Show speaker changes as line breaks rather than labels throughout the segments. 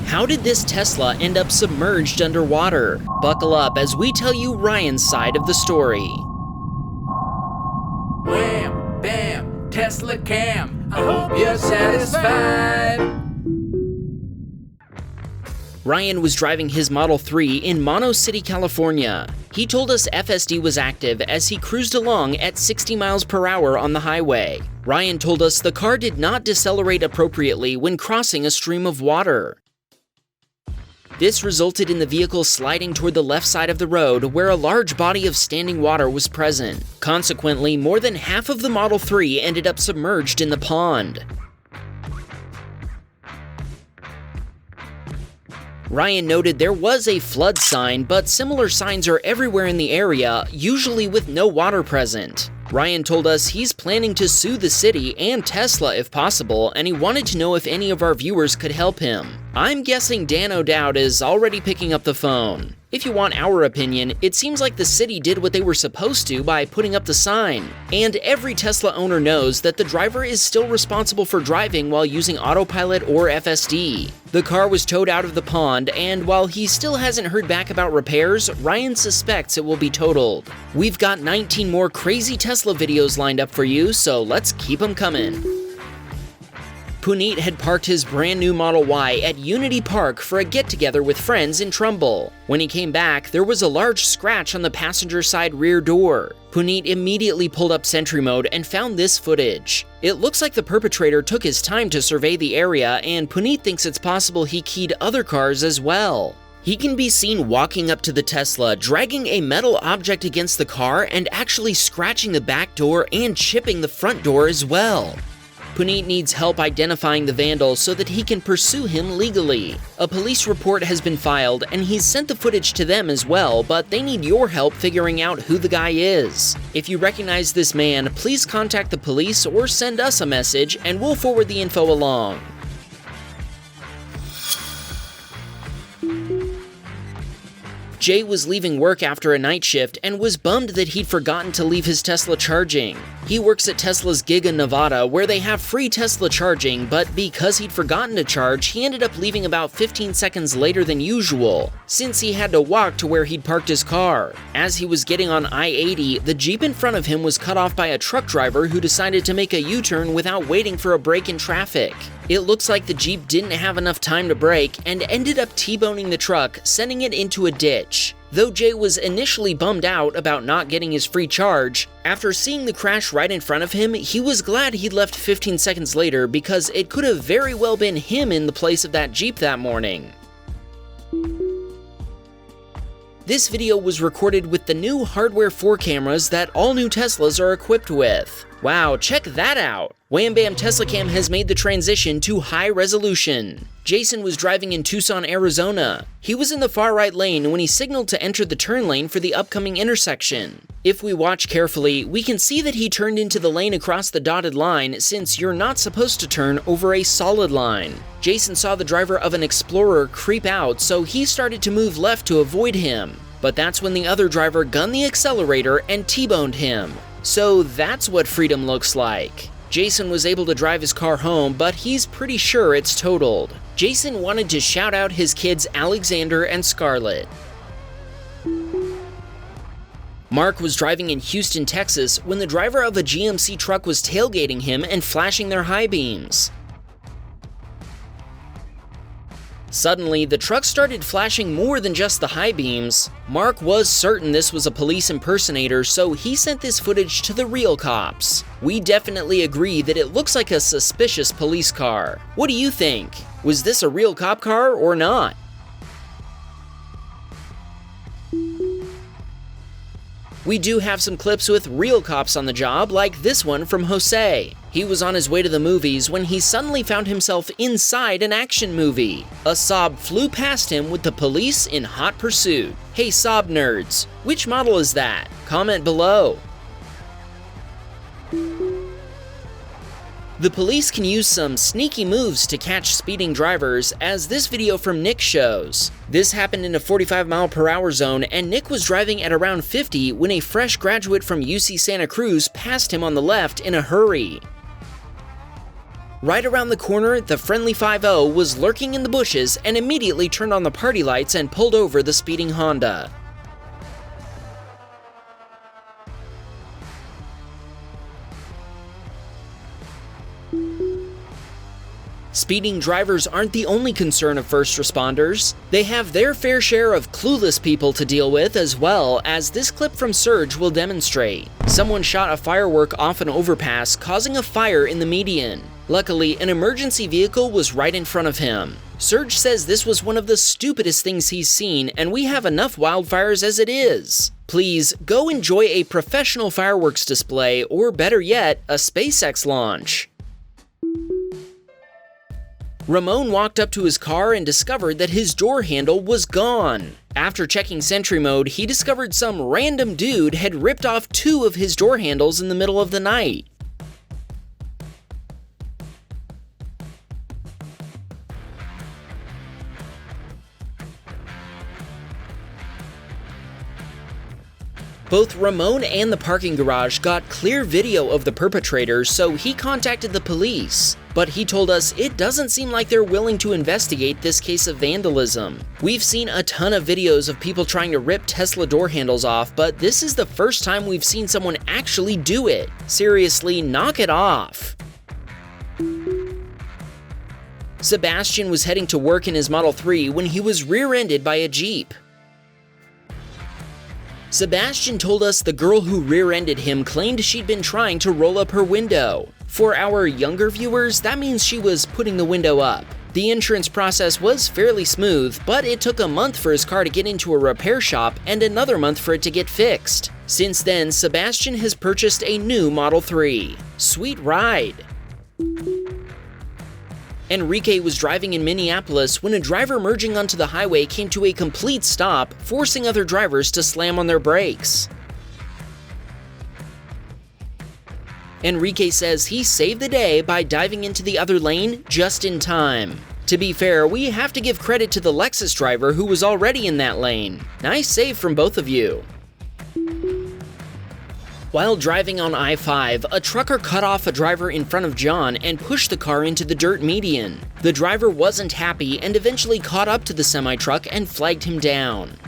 How did this Tesla end up submerged underwater? Buckle up as we tell you Ryan's side of the story.
Wham, bam, Teslacam, I hope you're satisfied.
Ryan was driving his Model 3 in Mono City, California. He told us FSD was active as he cruised along at 60 miles per hour on the highway. Ryan told us the car did not decelerate appropriately when crossing a stream of water. This resulted in the vehicle sliding toward the left side of the road where a large body of standing water was present. Consequently, more than half of the Model 3 ended up submerged in the pond. Ryan noted there was a flood sign, but similar signs are everywhere in the area, usually with no water present. Ryan told us he's planning to sue the city and Tesla if possible, and he wanted to know if any of our viewers could help him. I'm guessing Dan O'Dowd is already picking up the phone. If you want our opinion, it seems like the city did what they were supposed to by putting up the sign. And every Tesla owner knows that the driver is still responsible for driving while using autopilot or FSD. The car was towed out of the pond, and while he still hasn't heard back about repairs, Ryan suspects it will be totaled. We've got 19 more crazy Tesla videos lined up for you, so let's keep them coming. Puneet had parked his brand new Model Y at Unity Park for a get-together with friends in Trumbull. When he came back, there was a large scratch on the passenger side rear door. Puneet immediately pulled up Sentry Mode and found this footage. It looks like the perpetrator took his time to survey the area, and Puneet thinks it's possible he keyed other cars as well. He can be seen walking up to the Tesla, dragging a metal object against the car and actually scratching the back door and chipping the front door as well. Puneet needs help identifying the vandal so that he can pursue him legally. A police report has been filed and he's sent the footage to them as well, but they need your help figuring out who the guy is. If you recognize this man, please contact the police or send us a message and we'll forward the info along. Jay was leaving work after a night shift and was bummed that he'd forgotten to leave his Tesla charging. He works at Tesla's gig in Nevada where they have free Tesla charging, but because he'd forgotten to charge, he ended up leaving about 15 seconds later than usual, since he had to walk to where he'd parked his car. As he was getting on I-80, the Jeep in front of him was cut off by a truck driver who decided to make a U-turn without waiting for a break in traffic. It looks like the Jeep didn't have enough time to brake and ended up T-boning the truck, sending it into a ditch. Though Jay was initially bummed out about not getting his free charge, after seeing the crash right in front of him, he was glad he'd left 15 seconds later because it could have very well been him in the place of that Jeep that morning. This video was recorded with the new Hardware 4 cameras that all new Teslas are equipped with. Wow, check that out! Wham Bam Teslacam has made the transition to high resolution. Jason was driving in Tucson, Arizona. He was in the far right lane when he signaled to enter the turn lane for the upcoming intersection. If we watch carefully, we can see that he turned into the lane across the dotted line since you're not supposed to turn over a solid line. Jason saw the driver of an Explorer creep out, so he started to move left to avoid him. But that's when the other driver gunned the accelerator and T-boned him. So that's what freedom looks like. Jason was able to drive his car home, but he's pretty sure it's totaled. Jason wanted to shout out his kids Alexander and Scarlett. Mark was driving in Houston, Texas when the driver of a GMC truck was tailgating him and flashing their high beams. Suddenly, the truck started flashing more than just the high beams. Mark was certain this was a police impersonator, so he sent this footage to the real cops. We definitely agree that it looks like a suspicious police car. What do you think? Was this a real cop car or not? We do have some clips with real cops on the job, like this one from Jose. He was on his way to the movies when he suddenly found himself inside an action movie. A Saab flew past him with the police in hot pursuit. Hey Saab nerds, which model is that? Comment below. The police can use some sneaky moves to catch speeding drivers, as this video from Nick shows. This happened in a 45-mile-per-hour zone, and Nick was driving at around 50 when a fresh graduate from UC Santa Cruz passed him on the left in a hurry. Right around the corner, the friendly 5-0 was lurking in the bushes and immediately turned on the party lights and pulled over the speeding Honda. Speeding drivers aren't the only concern of first responders. They have their fair share of clueless people to deal with as well, as this clip from Surge will demonstrate. Someone shot a firework off an overpass, causing a fire in the median. Luckily, an emergency vehicle was right in front of him. Surge says this was one of the stupidest things he's seen, and we have enough wildfires as it is. Please, go enjoy a professional fireworks display, or better yet, a SpaceX launch. Ramon walked up to his car and discovered that his door handle was gone. After checking Sentry Mode, he discovered some random dude had ripped off 2 of his door handles in the middle of the night. Both Ramon and the parking garage got clear video of the perpetrator, so he contacted the police. But he told us it doesn't seem like they're willing to investigate this case of vandalism. We've seen a ton of videos of people trying to rip Tesla door handles off, but this is the first time we've seen someone actually do it. Seriously, knock it off. Sebastian was heading to work in his Model 3 when he was rear-ended by a Jeep. Sebastian told us the girl who rear-ended him claimed she'd been trying to roll up her window. For our younger viewers, that means she was putting the window up. The insurance process was fairly smooth, but it took a month for his car to get into a repair shop and another month for it to get fixed. Since then, Sebastian has purchased a new Model 3. Sweet ride! Enrique was driving in Minneapolis when a driver merging onto the highway came to a complete stop, forcing other drivers to slam on their brakes. Enrique says he saved the day by diving into the other lane just in time. To be fair, we have to give credit to the Lexus driver who was already in that lane. Nice save from both of you. While driving on I-5, a trucker cut off a driver in front of John and pushed the car into the dirt median. The driver wasn't happy and eventually caught up to the semi-truck and flagged him down.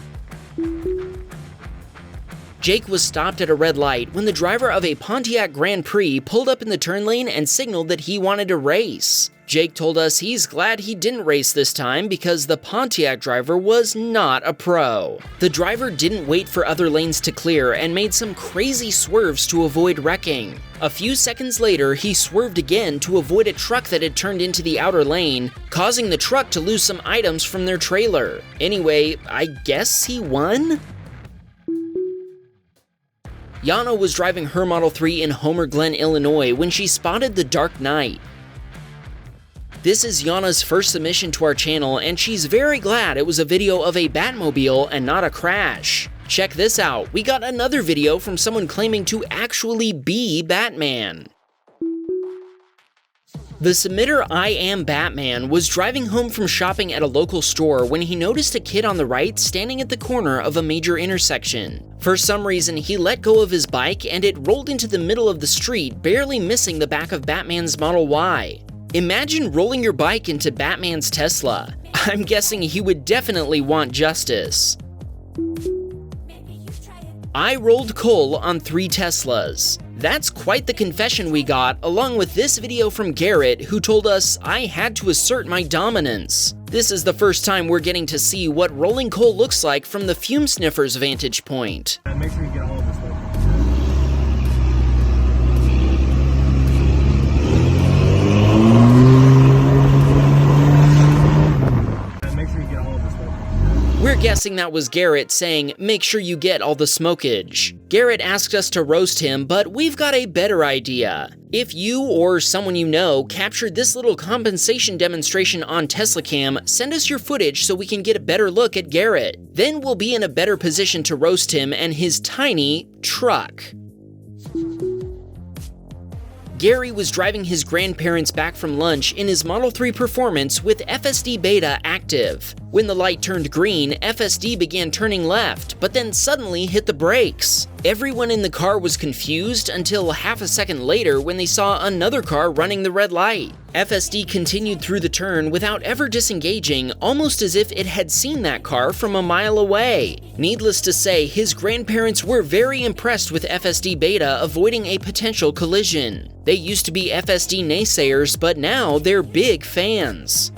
Jake was stopped at a red light when the driver of a Pontiac Grand Prix pulled up in the turn lane and signaled that he wanted to race. Jake told us he's glad he didn't race this time because the Pontiac driver was not a pro. The driver didn't wait for other lanes to clear and made some crazy swerves to avoid wrecking. A few seconds later, he swerved again to avoid a truck that had turned into the outer lane, causing the truck to lose some items from their trailer. Anyway, I guess he won? Yana was driving her Model 3 in Homer Glen, Illinois when she spotted the Dark Knight. This is Yana's first submission to our channel, and she's very glad it was a video of a Batmobile and not a crash. Check this out, we got another video from someone claiming to actually be Batman. The submitter I Am Batman was driving home from shopping at a local store when he noticed a kid on the right standing at the corner of a major intersection. For some reason, he let go of his bike and it rolled into the middle of the street, barely missing the back of Batman's Model Y. Imagine rolling your bike into Batman's Tesla. I'm guessing he would definitely want justice. I rolled coal on 3 Teslas. That's quite the confession we got, along with this video from Garrett, who told us I had to assert my dominance. This is the first time we're getting to see what rolling coal looks like from the fume sniffer's vantage point.
Make sure you get all of this stuff.
We're guessing that was Garrett saying, make sure you get all the smokage. Garrett asked us to roast him, but we've got a better idea. If you or someone you know captured this little compensation demonstration on Teslacam, send us your footage so we can get a better look at Garrett. Then we'll be in a better position to roast him and his tiny truck. Gary was driving his grandparents back from lunch in his Model 3 Performance with FSD Beta active. When the light turned green, FSD began turning left, but then suddenly hit the brakes. Everyone in the car was confused until half a second later when they saw another car running the red light. FSD continued through the turn without ever disengaging, almost as if it had seen that car from a mile away. Needless to say, his grandparents were very impressed with FSD Beta avoiding a potential collision. They used to be FSD naysayers, but now they're big fans.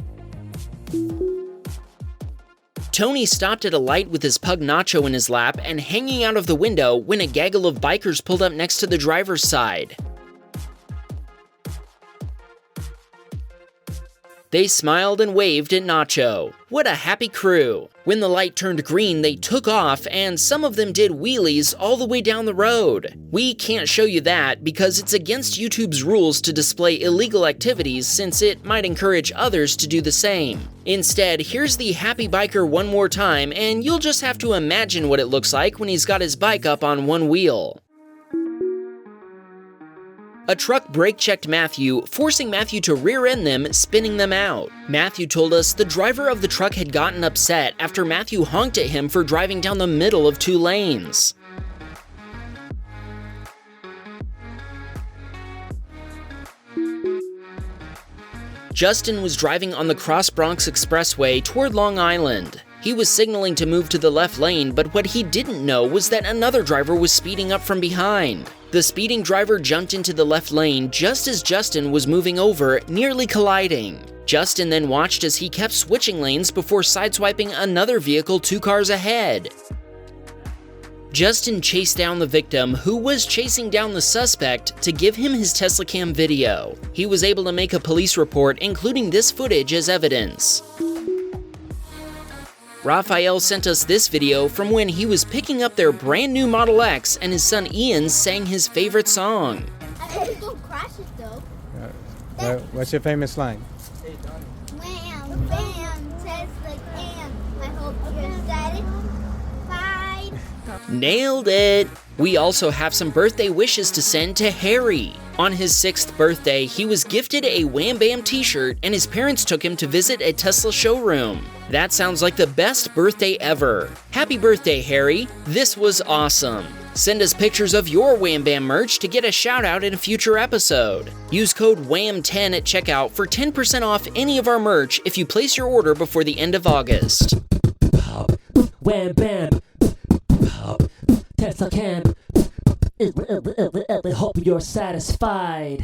Tony stopped at a light with his pug Nacho in his lap and hanging out of the window when a gaggle of bikers pulled up next to the driver's side. They smiled and waved at Nacho. What a happy crew. When the light turned green, they took off, and some of them did wheelies all the way down the road. We can't show you that because it's against YouTube's rules to display illegal activities since it might encourage others to do the same. Instead, here's the happy biker one more time, and you'll just have to imagine what it looks like when he's got his bike up on one wheel. A truck brake-checked Matthew, forcing Matthew to rear-end them, spinning them out. Matthew told us the driver of the truck had gotten upset after Matthew honked at him for driving down the middle of 2 lanes. Justin was driving on the Cross Bronx Expressway toward Long Island. He was signaling to move to the left lane, but what he didn't know was that another driver was speeding up from behind. The speeding driver jumped into the left lane just as Justin was moving over, nearly colliding. Justin then watched as he kept switching lanes before sideswiping another vehicle 2 cars ahead. Justin chased down the victim, who was chasing down the suspect, to give him his Teslacam video. He was able to make a police report, including this footage as evidence. Raphael sent us this video from when he was picking up their brand new Model X and his son Ian sang his favorite song.
I don't crash it though.
What's your famous line?
Wham, bam, Teslacam. I hope you're satisfied.
Nailed it! We also have some birthday wishes to send to Harry. On his 6th birthday, he was gifted a Wham Bam t-shirt and his parents took him to visit a Tesla showroom. That sounds like the best birthday ever. Happy birthday, Harry. This was awesome. Send us pictures of your Wham Bam merch to get a shout out in a future episode. Use code WHAM10 at checkout for 10% off any of our merch if you place your order before the end of August.
Pop, wham bam, pop, Teslacam. I hope you're satisfied.